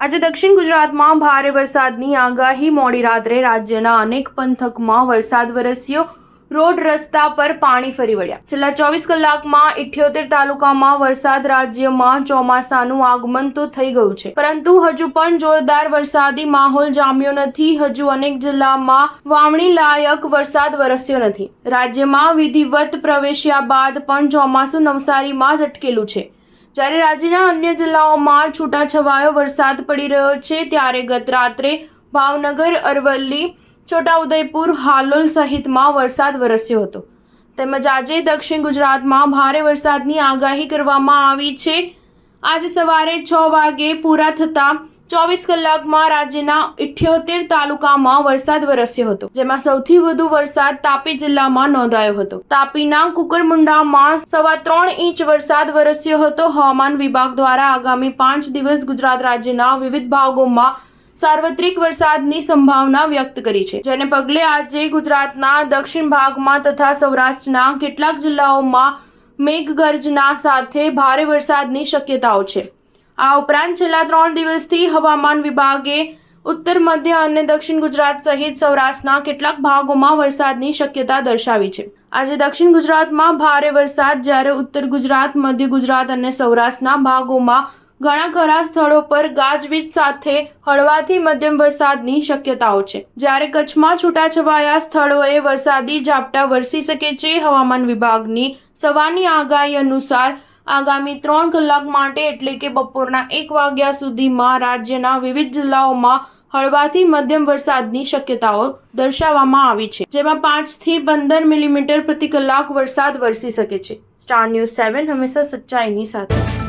આજે દક્ષિણ ગુજરાતમાં ભારે વરસાદની આગાહી। મોડી રાત્રે રાજ્યના અનેક પંથકમાં વરસાદ વરસ્યો। રોડ રસ્તા પર પાણી ફરી વળ્યા। છેલ્લા 24 કલાકમાં 78 તાલુકામાં વરસાદ। રાજ્યમાં ચોમાસાનું આગમન તો થઈ ગયું છે, પરંતુ હજુ પણ જોરદાર વરસાદી માહોલ જામ્યો નથી। હજુ અનેક જિલ્લામાં વાવણી લાયક વરસાદ વરસ્યો નથી। રાજ્યમાં વિધિવત પ્રવેશ્યા બાદ પણ ચોમાસું નવસારીમાં જ અટકેલું છે, જ્યારે રાજ્યના અન્ય જિલ્લાઓમાં છૂટાછવાયો વરસાદ પડી રહ્યો છે। ત્યારે ગત રાત્રે ભાવનગર, અરવલ્લી, છોટાઉદેપુર, હાલોલ સહિતમાં વરસાદ વરસ્યો હતો। તેમજ આજે દક્ષિણ ગુજરાતમાં ભારે વરસાદની આગાહી કરવામાં આવી છે। આજે સવારે 6 વાગે પૂરા થતા 24 કલાકમાં રાજ્યના 78 તાલુકામાં વરસાદ વરસ્યો હતો, જેમાં સૌથી વધુ વરસાદ તાપી જિલ્લામાં નોંધાયો હતો। તાપીના કુકરમુંડામાં 3.25 ઇંચ વરસાદ વરસ્યો હતો। હવામાન વિભાગ દ્વારા આગામી 5 દિવસ ગુજરાત રાજ્યના વિવિધ ભાગોમાં સાર્વત્રિક વરસાદની સંભાવના વ્યક્ત કરી છે, જેને પગલે આજે ગુજરાતના દક્ષિણ ભાગમાં તથા સૌરાષ્ટ્રના કેટલાક જિલ્લાઓમાં મેઘગર્જના સાથે ભારે વરસાદની શક્યતાઓ છે। આ ઉપરાંત છેલ્લા 3 દિવસથી હવામાન વિભાગે ઉત્તર, મધ્ય અને દક્ષિણ ગુજરાત સહિત સૌરાષ્ટ્રના કેટલાક ભાગોમાં વરસાદની શક્યતા દર્શાવી છે। આજે દક્ષિણ ગુજરાતમાં ભારે વરસાદ, જ્યારે ઉત્તર ગુજરાત, મધ્ય ગુજરાત અને સૌરાષ્ટ્રના ભાગોમાં ઘણા ખરા સ્થળો પર ગાજવીજ સાથે હળવાથી મધ્યમ વરસાદની શક્યતાઓ છે, જ્યારે કચ્છમાં છૂટાછવાયા સ્થળોએ વરસાદી ઝાપટા વરસી શકે છે। હવામાન વિભાગની સવારની આગાહી અનુસાર આગામી 3 કલાક માટે એટલે કે બપોરના 1 વાગ્યા સુધીમાં રાજ્યના વિવિધ જિલ્લાઓમાં હળવાથી મધ્યમ વરસાદની શક્યતાઓ દર્શાવવામાં આવી છે, જેમાં 5 થી 15 મિલીમીટર પ્રતિ કલાક વરસાદ વરસી શકે છે। સ્ટાર ન્યૂઝ 7 હંમેશા સચ્ચાઈની સાથે।